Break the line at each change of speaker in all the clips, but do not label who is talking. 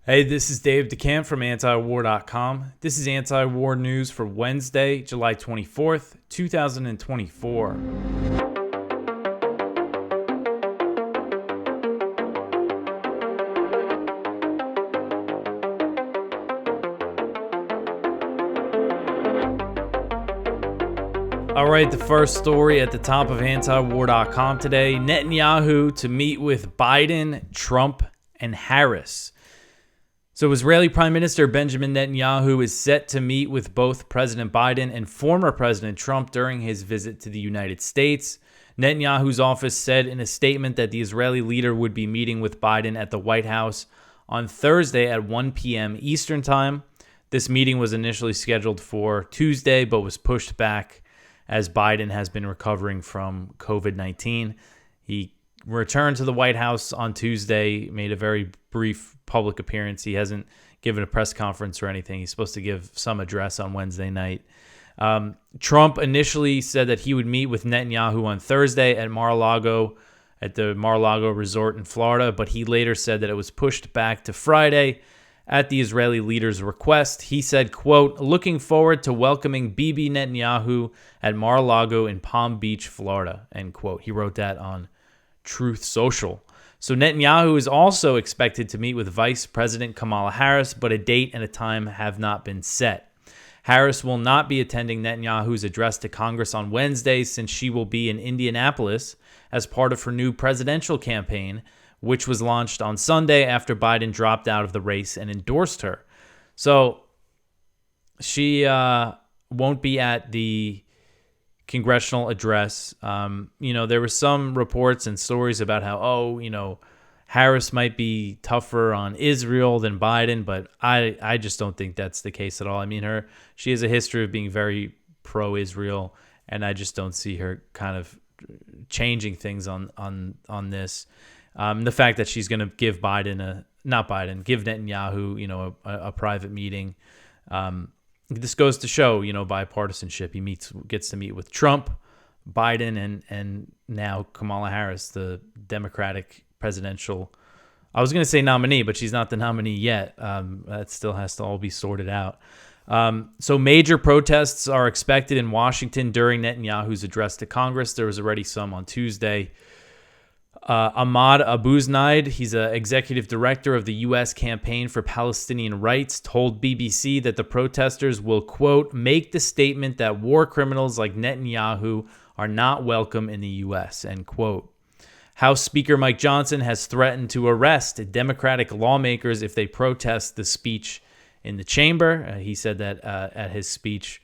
Hey, this is Dave DeCamp from antiwar.com. This is anti-war news for Wednesday, July 24th, 2024. All right, the first story at the top of antiwar.com today, Netanyahu to meet with Biden, Trump, and Harris. So Israeli Prime Minister Benjamin Netanyahu is set to meet with both President Biden and former President Trump during his visit to the United States. Netanyahu's office said in a statement that the Israeli leader would be meeting with Biden at the White House on Thursday at 1 p.m. Eastern Time. This meeting was initially scheduled for Tuesday, but was pushed back as Biden has been recovering from COVID-19. He returned to the White House on Tuesday, made a very brief public appearance. He hasn't given a press conference or anything. He's supposed to give some address on Wednesday night. Trump initially said that he would meet with Netanyahu on Thursday at the Mar-a-Lago resort in Florida, but he later said that it was pushed back to Friday at the Israeli leader's request. He said, quote, "Looking forward to welcoming Bibi Netanyahu at Mar-a-Lago in Palm Beach, Florida," end quote. He wrote that on Truth Social. So Netanyahu is also expected to meet with Vice President Kamala Harris, but a date and a time have not been set. Harris will not be attending Netanyahu's address to Congress on Wednesday since she will be in Indianapolis as part of her new presidential campaign, which was launched on Sunday after Biden dropped out of the race and endorsed her. So she won't be at the congressional address. There were some reports and stories about how, Harris might be tougher on Israel than Biden, but I just don't think that's the case at all. I mean, she has a history of being very pro-Israel, and I just don't see her kind of changing things on this. The fact that she's going to give give Netanyahu, a private meeting. This goes to show, bipartisanship. He gets to meet with Trump, Biden, and now Kamala Harris, the Democratic presidential. I was going to say nominee, but she's not the nominee yet. That still has to all be sorted out. So major protests are expected in Washington during Netanyahu's address to Congress. There was already some on Tuesday. Ahmad Abuznaid, he's an executive director of the U.S. Campaign for Palestinian Rights, told BBC that the protesters will, quote, "make the statement that war criminals like Netanyahu are not welcome in the U.S., end quote. House Speaker Mike Johnson has threatened to arrest Democratic lawmakers if they protest the speech in the chamber. He said that at his speech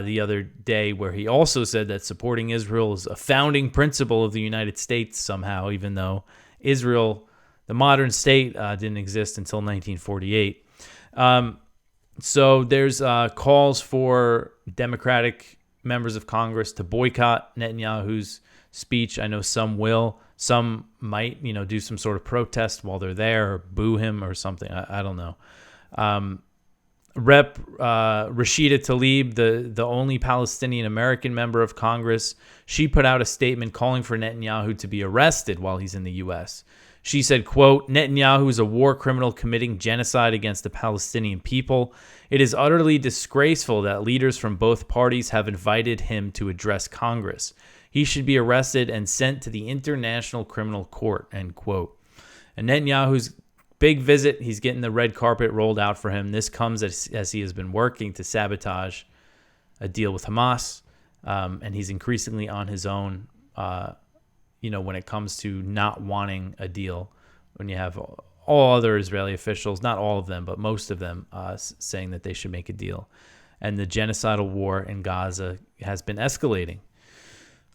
the other day, where he also said that supporting Israel is a founding principle of the United States somehow, even though Israel, the modern state, didn't exist until 1948. So there's calls for Democratic members of Congress to boycott Netanyahu's speech. I know some will. Some might, do some sort of protest while they're there or boo him or something. I don't know. Rep. Rashida Tlaib, the only Palestinian American member of Congress, she put out a statement calling for Netanyahu to be arrested while he's in the U.S. She said, quote, "Netanyahu is a war criminal committing genocide against the Palestinian people. It is utterly disgraceful that leaders from both parties have invited him to address Congress. He should be arrested and sent to the International Criminal Court," end quote. And Netanyahu's big visit, he's getting the red carpet rolled out for him. This comes as he has been working to sabotage a deal with Hamas, and he's increasingly on his own, when it comes to not wanting a deal. When you have all other Israeli officials, not all of them, but most of them, saying that they should make a deal. And the genocidal war in Gaza has been escalating.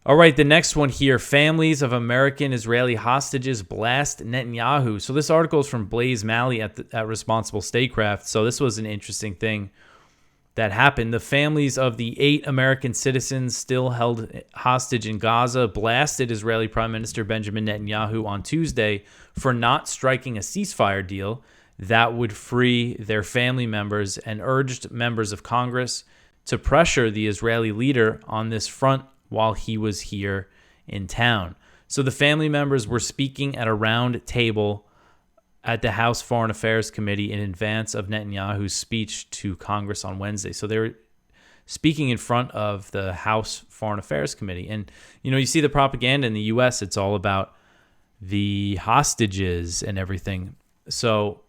All right, the next one here. Families of American Israeli hostages blast Netanyahu. So this article is from Blaze Malley at Responsible Statecraft. So this was an interesting thing that happened. The families of the 8 American citizens still held hostage in Gaza blasted Israeli Prime Minister Benjamin Netanyahu on Tuesday for not striking a ceasefire deal that would free their family members, and urged members of Congress to pressure the Israeli leader on this front while he was here in town. So the family members were speaking at a round table at the House Foreign Affairs Committee in advance of Netanyahu's speech to Congress on Wednesday. So they were speaking in front of the House Foreign Affairs Committee. And, you see the propaganda in the U.S., it's all about the hostages and everything. So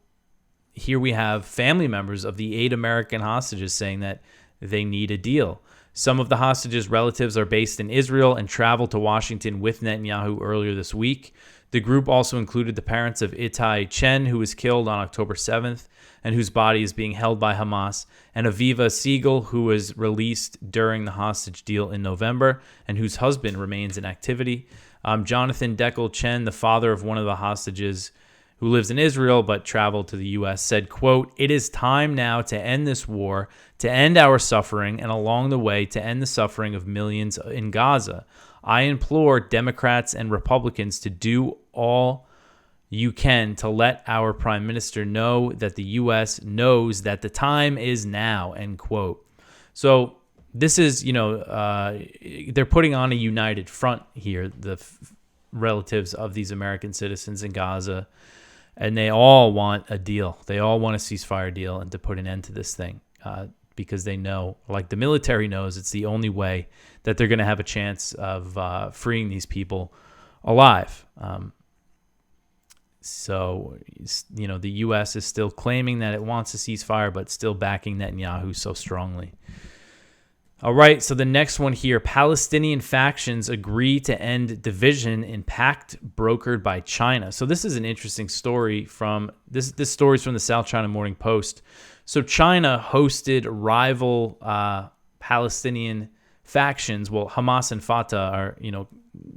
here we have family members of the 8 American hostages saying that they need a deal. Some of the hostages' relatives are based in Israel and traveled to Washington with Netanyahu earlier this week. The group also included the parents of Itai Chen, who was killed on October 7th and whose body is being held by Hamas, and Aviva Siegel, who was released during the hostage deal in November and whose husband remains in activity. Jonathan Deckel Chen, the father of one of the hostages who lives in Israel but traveled to the U.S., said, quote, "It is time now to end this war, to end our suffering, and along the way to end the suffering of millions in Gaza. I implore Democrats and Republicans to do all you can to let our prime minister know that the U.S. knows that the time is now," end quote. So this is, they're putting on a united front here, the relatives of these American citizens in Gaza, and they all want a deal. They all want a ceasefire deal and to put an end to this thing because they know, like the military knows, it's the only way that they're going to have a chance of freeing these people alive. So, the U.S. is still claiming that it wants a ceasefire, but still backing Netanyahu so strongly. All right, so the next one here, Palestinian factions agree to end division in pact brokered by China. So this is an interesting story from, this story is from the South China Morning Post. So China hosted rival Palestinian factions. Well, Hamas and Fatah are,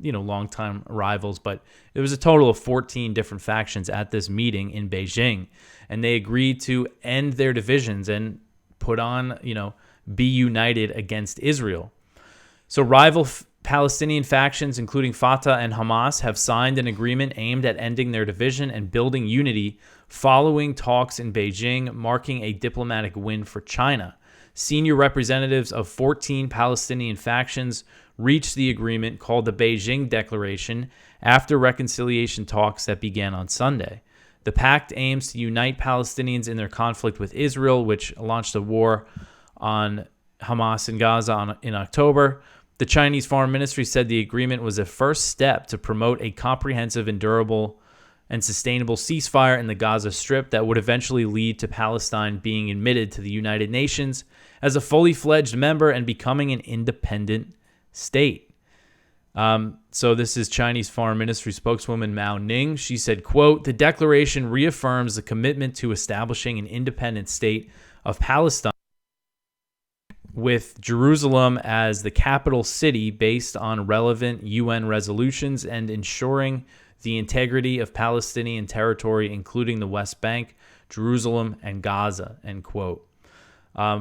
longtime rivals, but there was a total of 14 different factions at this meeting in Beijing, and they agreed to end their divisions and put on, be united against Israel. So rival Palestinian factions, including Fatah and Hamas, have signed an agreement aimed at ending their division and building unity following talks in Beijing, marking a diplomatic win for China. Senior representatives of 14 Palestinian factions reached the agreement called the Beijing Declaration after reconciliation talks that began on Sunday. The pact aims to unite Palestinians in their conflict with Israel, which launched a war on Hamas in Gaza in October. The Chinese Foreign Ministry said the agreement was a first step to promote a comprehensive and durable and sustainable ceasefire in the Gaza Strip that would eventually lead to Palestine being admitted to the United Nations as a fully fledged member and becoming an independent state. So this is Chinese Foreign Ministry spokeswoman Mao Ning. She said, quote, "The declaration reaffirms the commitment to establishing an independent state of Palestine with Jerusalem as the capital city based on relevant UN resolutions and ensuring the integrity of Palestinian territory, including the West Bank, Jerusalem, and Gaza," end quote.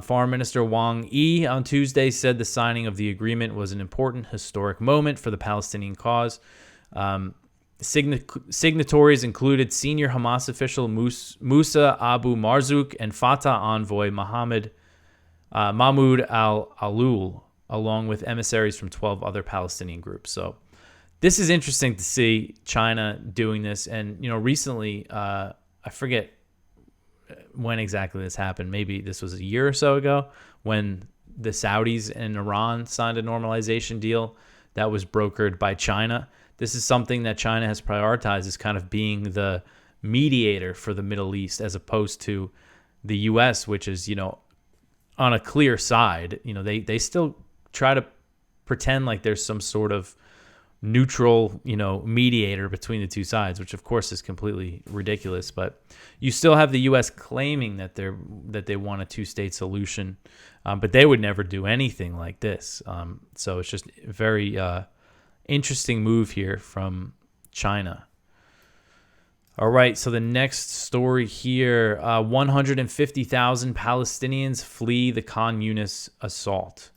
Foreign Minister Wang Yi on Tuesday said the signing of the agreement was an important historic moment for the Palestinian cause. Signatories included senior Hamas official Musa Abu Marzouk and Fatah envoy Mahmoud al-Alul, along with emissaries from 12 other Palestinian groups. So this is interesting to see China doing this. And, recently, I forget when exactly this happened. Maybe this was a year or so ago when the Saudis and Iran signed a normalization deal that was brokered by China. This is something that China has prioritized as kind of being the mediator for the Middle East, as opposed to the U.S., which is, on a clear side. They still try to pretend like there's some sort of neutral, mediator between the two sides, which of course is completely ridiculous. But you still have the U.S. claiming that they want a two-state solution, but they would never do anything like this. So it's just a very interesting move here from China. All right, so the next story here, 150,000 Palestinians flee the Khan Younis assault.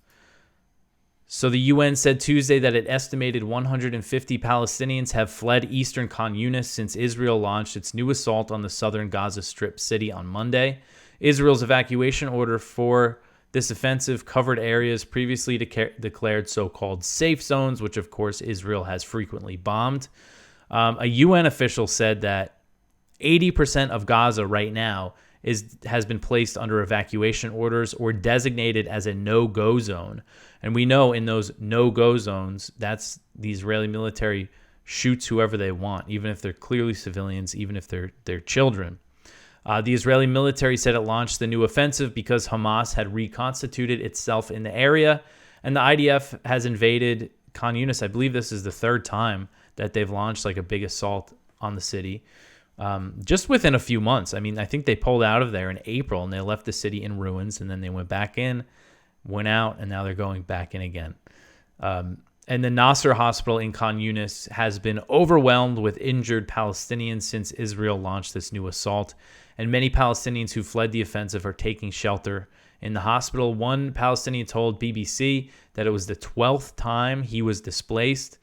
So the UN said Tuesday that it estimated 150 Palestinians have fled eastern Khan Younis since Israel launched its new assault on the southern Gaza Strip city on Monday. Israel's evacuation order for this offensive covered areas previously declared so-called safe zones, which of course Israel has frequently bombed. A UN official said that 80% of Gaza right now has been placed under evacuation orders or designated as a no-go zone. And we know in those no-go zones, that's the Israeli military shoots whoever they want, even if they're clearly civilians, even if they're children. The Israeli military said it launched the new offensive because Hamas had reconstituted itself in the area, and the IDF has invaded Khan Younis. I believe this is the third time that they've launched like a big assault on the city. Just within a few months. I mean, I think they pulled out of there in April and they left the city in ruins, and then they went back in, went out, and now they're going back in again. And the Nasser hospital in Khan Younis has been overwhelmed with injured Palestinians since Israel launched this new assault. And many Palestinians who fled the offensive are taking shelter in the hospital. One Palestinian told BBC that it was the 12th time he was displaced.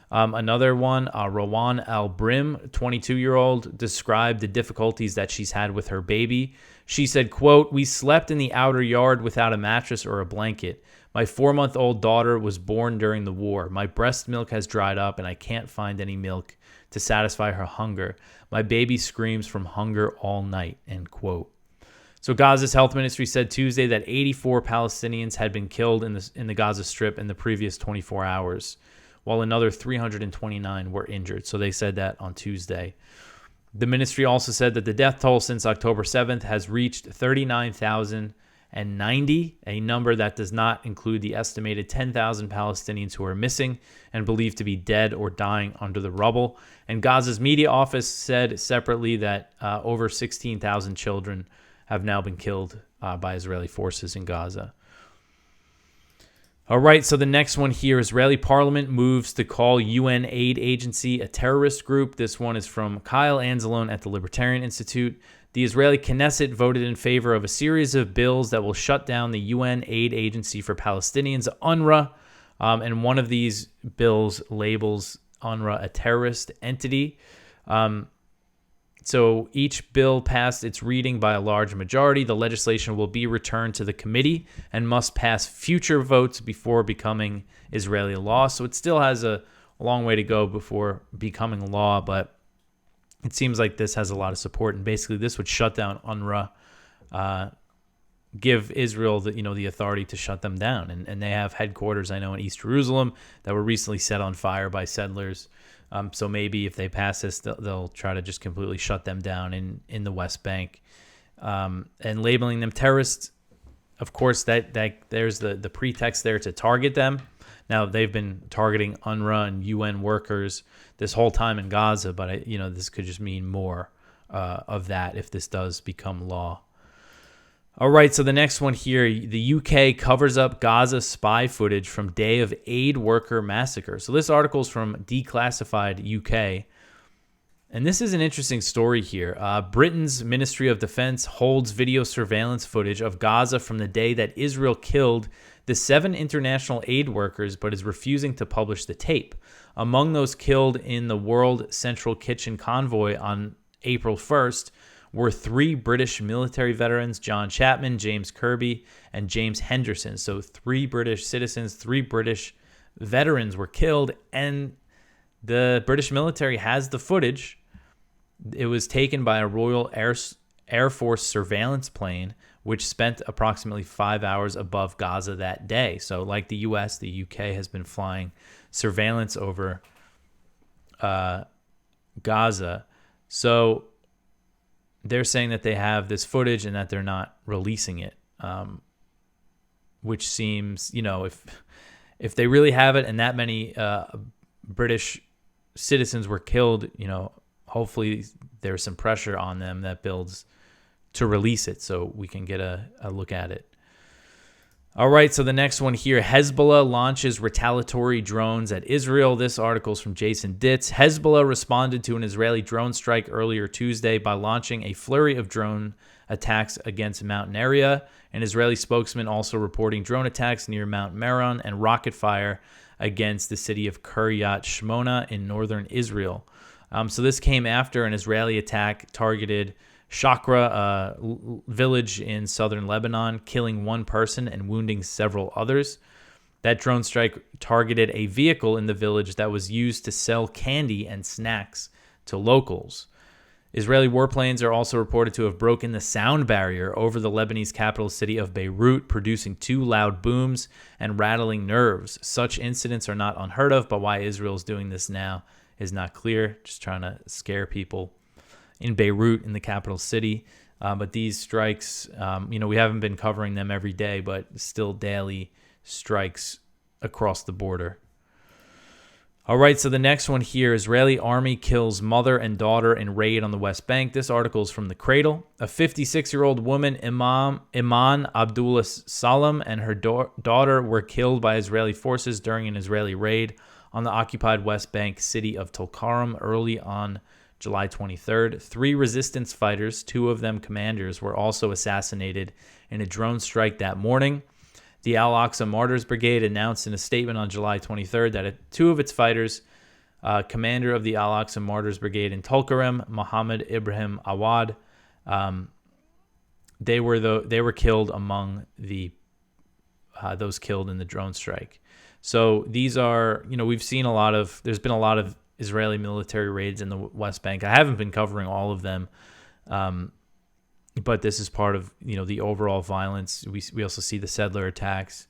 Another one, Rawan Al-Brim, 22-year-old, described the difficulties that she's had with her baby. She said, quote, "We slept in the outer yard without a mattress or a blanket. My 4-month-old daughter was born during the war. My breast milk has dried up and I can't find any milk to satisfy her hunger. My baby screams from hunger all night," end quote. So Gaza's health ministry said Tuesday that 84 Palestinians had been killed in the Gaza Strip in the previous 24 hours, while another 329 were injured. So they said that on Tuesday. The ministry also said that the death toll since October 7th has reached 39,090, a number that does not include the estimated 10,000 Palestinians who are missing and believed to be dead or dying under the rubble. And Gaza's media office said separately that over 16,000 children have now been killed by Israeli forces in Gaza. All right, so the next one here, Israeli parliament moves to call UN aid agency a terrorist group. This one is from Kyle Anzalone at the Libertarian Institute. The Israeli Knesset voted in favor of a series of bills that will shut down the UN aid agency for Palestinians, UNRWA, and one of these bills labels UNRWA a terrorist entity. So each bill passed its reading by a large majority. The legislation will be returned to the committee and must pass future votes before becoming Israeli law. So it still has a long way to go before becoming law, but it seems like this has a lot of support. And basically this would shut down UNRWA, give Israel the authority to shut them down. And they have headquarters, I know, in East Jerusalem that were recently set on fire by settlers. So maybe if they pass this, they'll try to just completely shut them down in the West Bank. And labeling them terrorists, of course, that there's the pretext there to target them. Now, they've been targeting UNRWA and UN workers this whole time in Gaza, but this could just mean more of that if this does become law. All right, so the next one here, the UK covers up Gaza spy footage from day of aid worker massacre. So this article is from Declassified UK, and this is an interesting story here. Britain's Ministry of Defense holds video surveillance footage of Gaza from the day that Israel killed the 7 international aid workers, but is refusing to publish the tape. Among those killed in the World Central Kitchen convoy on April 1st, were 3 British military veterans, John Chapman, James Kirby, and James Henderson. So 3 British citizens, 3 British veterans were killed, and the British military has the footage. It was taken by a Royal Air Force surveillance plane, which spent approximately 5 hours above Gaza that day. So like the US, the UK has been flying surveillance over Gaza. So they're saying that they have this footage and that they're not releasing it, which seems, if they really have it and that many British citizens were killed, hopefully there's some pressure on them that builds to release it so we can get a look at it. All right, so the next one here, Hezbollah launches retaliatory drones at Israel. This article is from Jason Ditz. Hezbollah responded to an Israeli drone strike earlier Tuesday by launching a flurry of drone attacks against mountain area. An Israeli spokesman also reporting drone attacks near Mount Meron and rocket fire against the city of Kiryat Shmona in northern Israel. So this came after an Israeli attack targeted Shakra, a village in southern Lebanon, killing 1 person and wounding several others. That drone strike targeted a vehicle in the village that was used to sell candy and snacks to locals. Israeli warplanes are also reported to have broken the sound barrier over the Lebanese capital city of Beirut, producing 2 loud booms and rattling nerves. Such incidents are not unheard of, but why Israel is doing this now is not clear. Just trying to scare people in Beirut, in the capital city. But these strikes, we haven't been covering them every day, but still daily strikes across the border. All right, so the next one here, Israeli army kills mother and daughter in raid on the West Bank. This article is from The Cradle. A 56-year-old woman, Iman Abdullah Salam, and her daughter were killed by Israeli forces during an Israeli raid on the occupied West Bank city of Tulkarm early on July 23rd. 3 resistance fighters, 2 of them commanders, were also assassinated in a drone strike that morning. The Al-Aqsa Martyrs Brigade announced in a statement on July 23rd that 2 of its fighters, commander of the Al-Aqsa Martyrs Brigade in Tulkarem, Mohammed Ibrahim Awad, they were killed among those killed in the drone strike. So these are, we've seen there's been a lot of Israeli military raids in the West Bank. I haven't been covering all of them. But this is part of, the overall violence. We also see the settler attacks.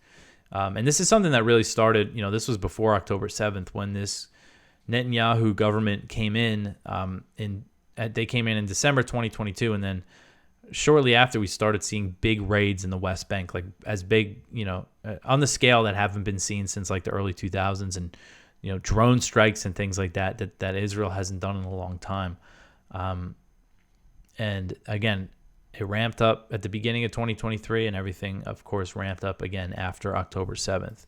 And this is something that really started, this was before October 7th when this Netanyahu government came in. They came in December 2022. And then shortly after, we started seeing big raids in the West Bank, like as big, on the scale that haven't been seen since like the early 2000s. And, drone strikes and things like that Israel hasn't done in a long time. And again, it ramped up at the beginning of 2023, and everything, of course, ramped up again after October 7th.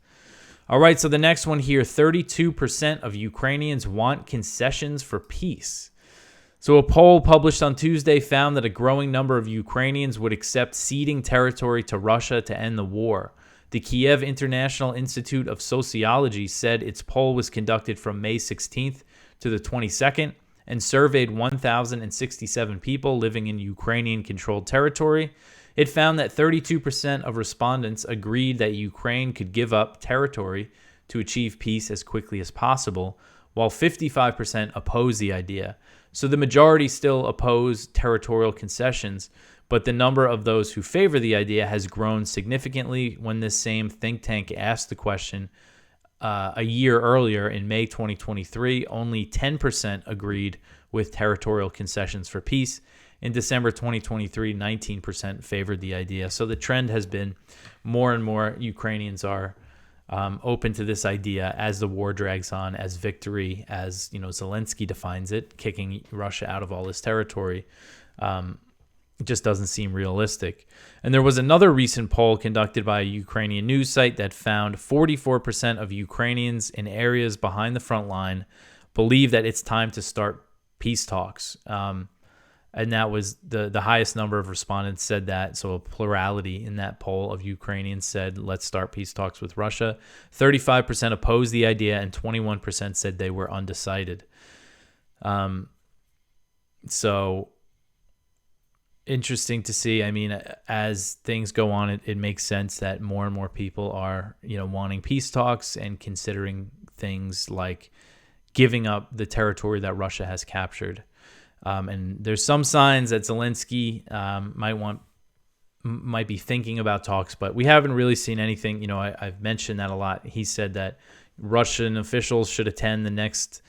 All right, so the next one here, 32% of Ukrainians want concessions for peace. So a poll published on Tuesday found that a growing number of Ukrainians would accept ceding territory to Russia to end the war. The Kiev International Institute of Sociology said its poll was conducted from May 16th to the 22nd, and surveyed 1,067 people living in Ukrainian-controlled territory. It found that 32% of respondents agreed that Ukraine could give up territory to achieve peace as quickly as possible, while 55% oppose the idea. So the majority still oppose territorial concessions, but the number of those who favor the idea has grown significantly when this same think tank asked the question a year earlier in May 2023. Only 10% agreed with territorial concessions for peace. In December 2023, 19% favored the idea. So the trend has been more and more Ukrainians are open to this idea as the war drags on, as victory, as Zelensky defines it, kicking Russia out of all this territory. It just doesn't seem realistic. And there was another recent poll conducted by a Ukrainian news site that found 44% of Ukrainians in areas behind the front line believe that it's time to start peace talks. And that was the highest number of respondents said that. So a plurality in that poll of Ukrainians said, let's start peace talks with Russia. 35% opposed the idea, and 21% said they were undecided. So interesting to see. I mean, as things go on, it makes sense that more and more people are, wanting peace talks and considering things like giving up the territory that Russia has captured. And there's some signs that Zelensky might be thinking about talks, but we haven't really seen anything. I've mentioned that a lot. He said that Russian officials should attend the next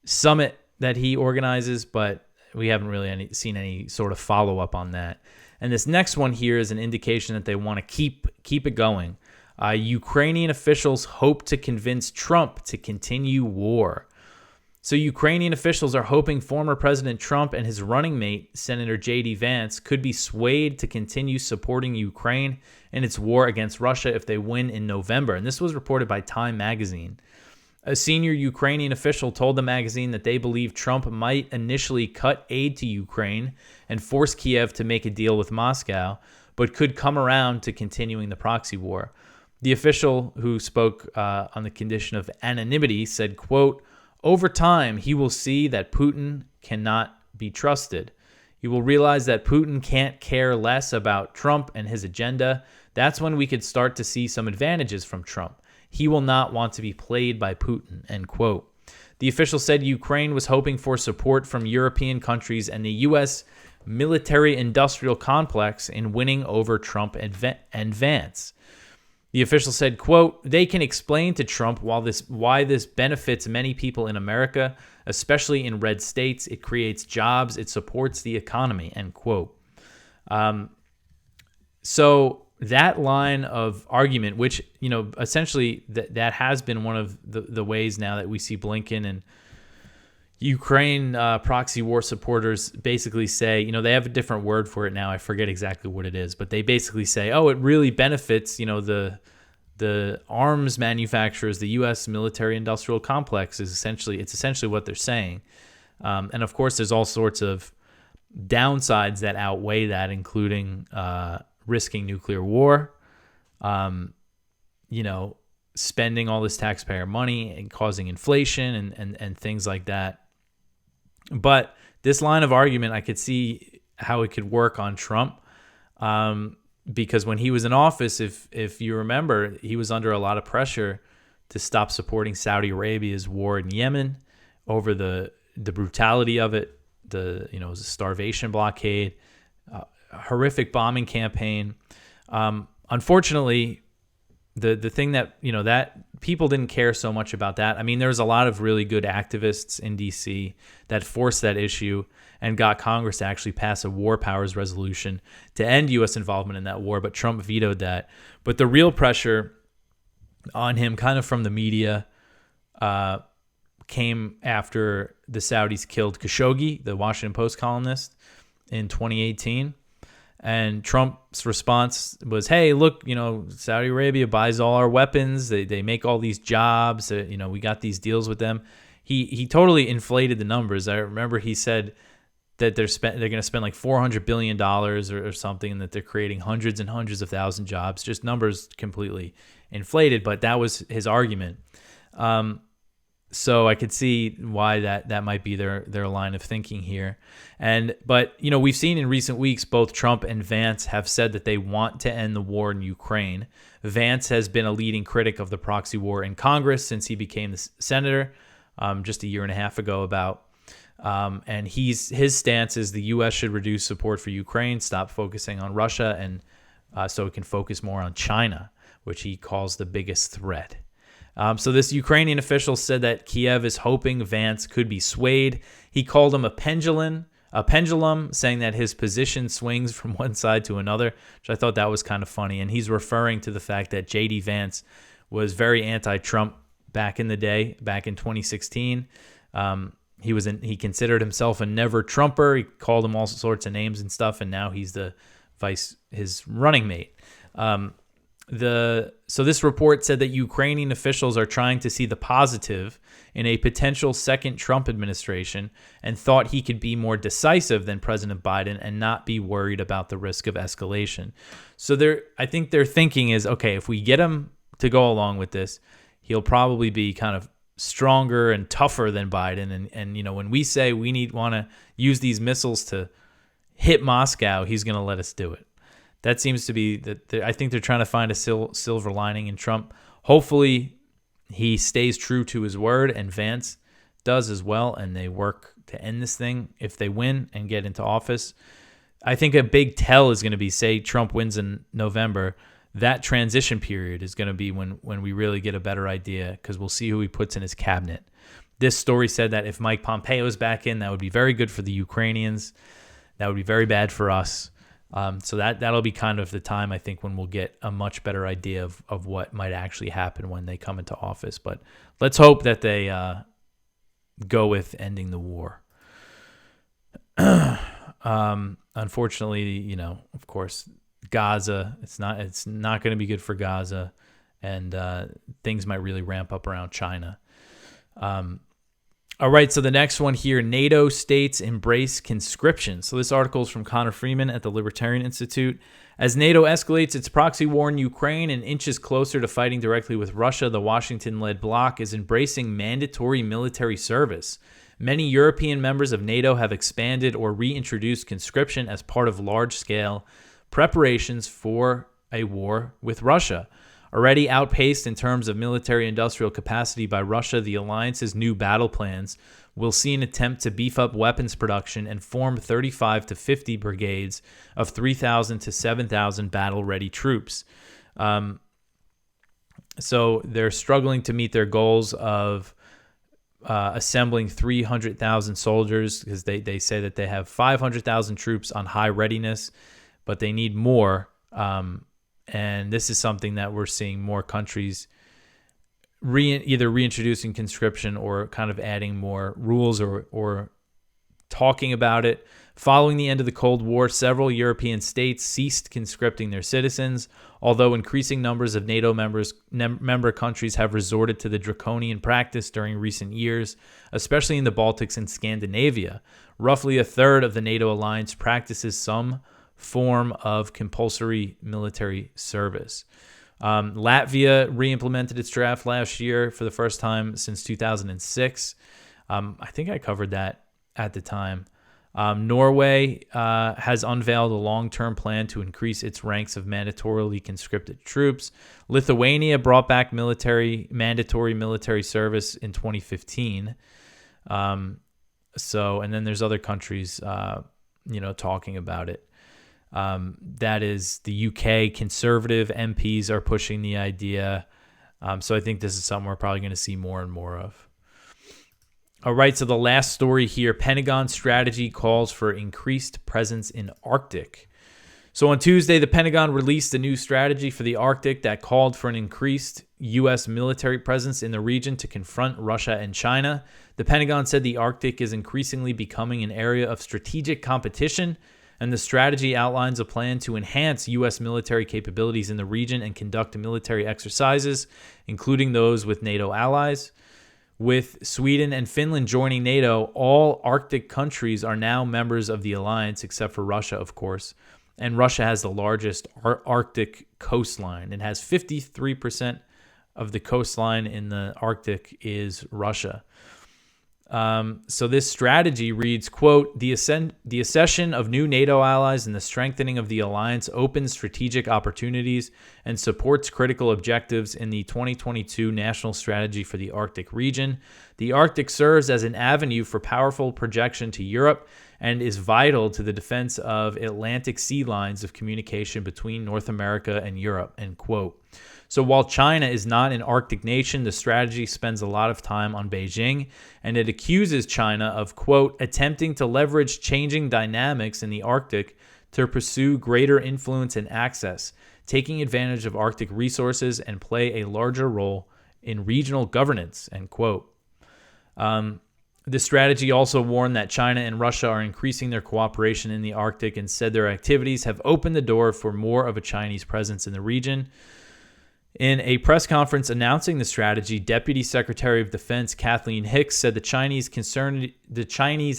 summit that he organizes, but we haven't really seen any sort of follow-up on that. And this next one here is an indication that they want to keep it going. Ukrainian officials hope to convince Trump to continue war. So Ukrainian officials are hoping former President Trump and his running mate, Senator J.D. Vance, could be swayed to continue supporting Ukraine in its war against Russia if they win in November. And this was reported by Time magazine. A senior Ukrainian official told the magazine that they believe Trump might initially cut aid to Ukraine and force Kiev to make a deal with Moscow, but could come around to continuing the proxy war. The official, who spoke on the condition of anonymity, said, quote, "Over time, he will see that Putin cannot be trusted. He will realize that Putin can't care less about Trump and his agenda. That's when we could start to see some advantages from Trump. He will not want to be played by Putin," end quote. The official said Ukraine was hoping for support from European countries and the U.S. military-industrial complex in winning over Trump and Vance. The official said, quote, "They can explain to Trump why this benefits many people in America, especially in red states. It creates jobs. It supports the economy," end quote. So that line of argument, which, essentially that has been one of the ways now that we see Blinken and Ukraine proxy war supporters basically say, they have a different word for it now. I forget exactly what it is, but they basically say, oh, it really benefits, the arms manufacturers, the U.S. military-industrial complex it's essentially what they're saying. And of course, there's all sorts of downsides that outweigh that, including risking nuclear war, spending all this taxpayer money and causing inflation and things like that. But this line of argument, I could see how it could work on Trump, because when he was in office, if you remember, he was under a lot of pressure to stop supporting Saudi Arabia's war in Yemen over the brutality of it. It was a starvation blockade, horrific bombing campaign. Unfortunately, the thing that that people didn't care so much about that. I mean, there's a lot of really good activists in DC that forced that issue and got Congress to actually pass a war powers resolution to end U.S. involvement in that war, but Trump vetoed that. But the real pressure on him, kind of from the media, came after the Saudis killed Khashoggi, the Washington Post columnist, in 2018. And Trump's response was, hey, look, Saudi Arabia buys all our weapons. They make all these jobs. We got these deals with them. He totally inflated the numbers. I remember he said that they're going to spend like $400 billion or something, and that they're creating hundreds and hundreds of thousand jobs. Just numbers completely inflated, but that was his argument. So I could see why that might be their line of thinking here. But we've seen in recent weeks, both Trump and Vance have said that they want to end the war in Ukraine. Vance has been a leading critic of the proxy war in Congress since he became the senator just a year and a half ago and his stance is the U.S. should reduce support for Ukraine, stop focusing on Russia, and so it can focus more on China, which he calls the biggest threat. So this Ukrainian official said that Kiev is hoping Vance could be swayed. He called him a pendulum, saying that his position swings from one side to another, which I thought that was kind of funny. And he's referring to the fact that J.D. Vance was very anti-Trump back in the day, back in 2016. He considered himself a never Trumper. He called him all sorts of names and stuff, and now he's his running mate. So this report said that Ukrainian officials are trying to see the positive in a potential second Trump administration and thought he could be more decisive than President Biden and not be worried about the risk of escalation. So I think their thinking is, okay, if we get him to go along with this, he'll probably be kind of stronger and tougher than Biden. And when we say we want to use these missiles to hit Moscow, he's going to let us do it. That seems to be I think they're trying to find a silver lining in Trump. Hopefully he stays true to his word, and Vance does as well, and they work to end this thing if they win and get into office. I think a big tell is going to be, say Trump wins in November, that transition period is going to be when we really get a better idea, because we'll see who he puts in his cabinet. This story said that if Mike Pompeo is back in, that would be very good for the Ukrainians. That would be very bad for us. So that'll be kind of the time, I think, when we'll get a much better idea of what might actually happen when they come into office. But let's hope that they go with ending the war. Unfortunately, of course, Gaza, it's not going to be good for Gaza, and things might really ramp up around China. All right, so the next one here, NATO states embrace conscription. So this article is from Connor Freeman at the Libertarian Institute. As NATO escalates its proxy war in Ukraine and inches closer to fighting directly with Russia, the Washington-led bloc is embracing mandatory military service. Many European members of NATO have expanded or reintroduced conscription as part of large-scale preparations for a war with Russia. Already outpaced in terms of military industrial capacity by Russia, the alliance's new battle plans will see an attempt to beef up weapons production and form 35 to 50 brigades of 3,000 to 7,000 battle-ready troops. So they're struggling to meet their goals of assembling 300,000 soldiers, because they say that they have 500,000 troops on high readiness, but they need more. And this is something that we're seeing more countries either reintroducing conscription or kind of adding more rules or talking about it. Following the end of the Cold War, several European states ceased conscripting their citizens, although increasing numbers of NATO member countries have resorted to the draconian practice during recent years, especially in the Baltics and Scandinavia. Roughly a third of the NATO alliance practices some form of compulsory military service. Latvia re-implemented its draft last year for the first time since 2006. I think I covered that at the time. Norway has unveiled a long-term plan to increase its ranks of mandatorily conscripted troops. Lithuania brought back mandatory military service in 2015. And then there's other countries, talking about it. That is the UK. Conservative MPs are pushing the idea. So I think this is something we're probably going to see more and more of. All right, so the last story here, Pentagon strategy calls for increased presence in Arctic. So on Tuesday, the Pentagon released a new strategy for the Arctic that called for an increased U.S. military presence in the region to confront Russia and China. The Pentagon said the Arctic is increasingly becoming an area of strategic competition, and the strategy outlines a plan to enhance U.S. military capabilities in the region and conduct military exercises, including those with NATO allies. With Sweden and Finland joining NATO, all Arctic countries are now members of the alliance, except for Russia, of course. And Russia has the largest Arctic coastline. It has 53% of the coastline in the Arctic is Russia. So this strategy reads, quote, the accession of new NATO allies and the strengthening of the alliance opens strategic opportunities and supports critical objectives in the 2022 National Strategy for the Arctic region. The Arctic serves as an avenue for powerful projection to Europe and is vital to the defense of Atlantic sea lines of communication between North America and Europe, end quote. So while China is not an Arctic nation, the strategy spends a lot of time on Beijing, and it accuses China of, quote, attempting to leverage changing dynamics in the Arctic to pursue greater influence and access, taking advantage of Arctic resources and play a larger role in regional governance, end quote. The strategy also warned that China and Russia are increasing their cooperation in the Arctic and said their activities have opened the door for more of a Chinese presence in the region. In a press conference announcing the strategy, Deputy Secretary of Defense Kathleen Hicks said the Chinese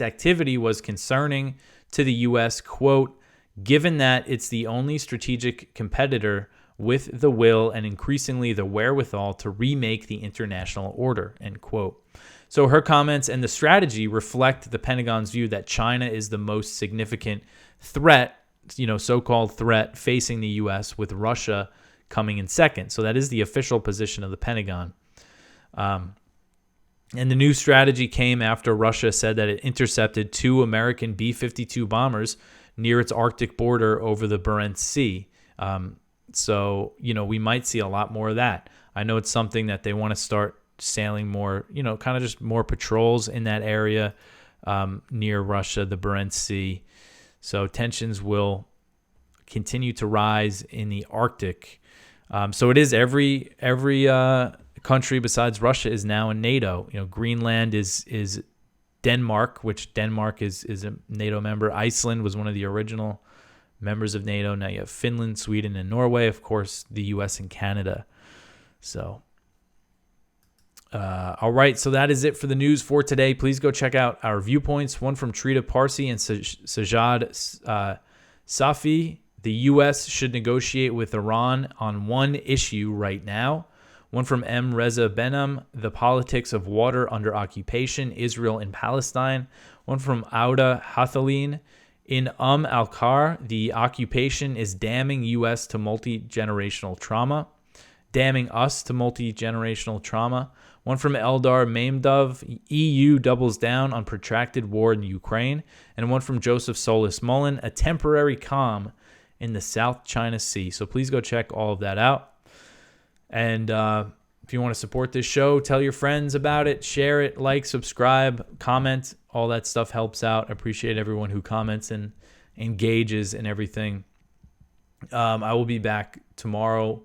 activity was concerning to the U.S., quote, given that it's the only strategic competitor with the will and increasingly the wherewithal to remake the international order, end quote. So her comments and the strategy reflect the Pentagon's view that China is the most significant threat, so-called threat facing the U.S., with Russia coming in second. So that is the official position of the Pentagon. And the new strategy came after Russia said that it intercepted 2 American B-52 bombers near its Arctic border over the Barents Sea. So, we might see a lot more of that. I know it's something that they want to start sailing more, kind of just more patrols in that area near Russia, the Barents Sea. So tensions will continue to rise in the Arctic. So it is every country besides Russia is now in NATO. Greenland is Denmark, which Denmark is a NATO member. Iceland was one of the original members of NATO. Now you have Finland, Sweden, and Norway. Of course, the U.S. and Canada. So, all right. So that is it for the news for today. Please go check out our viewpoints. One from Trita Parsi and Sajad Safi. The U.S. should negotiate with Iran on one issue right now. One from M. Reza Benham, the politics of water under occupation, Israel and Palestine. One from Auda Hathaline, in al-Khar, the occupation is damning U.S. to multi-generational trauma. damning us to multi-generational trauma. One from Eldar Mamedov, EU doubles down on protracted war in Ukraine. And one from Joseph Solis Mullen, a temporary calm in the South China Sea. So please go check all of that out. And if you want to support this show, tell your friends about it, share it, like, subscribe, comment. All that stuff helps out. I appreciate everyone who comments and engages in everything. I will be back tomorrow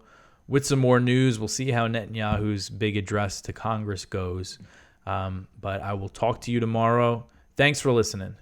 with some more news. We'll see how Netanyahu's big address to Congress goes. But I will talk to you tomorrow. Thanks for listening.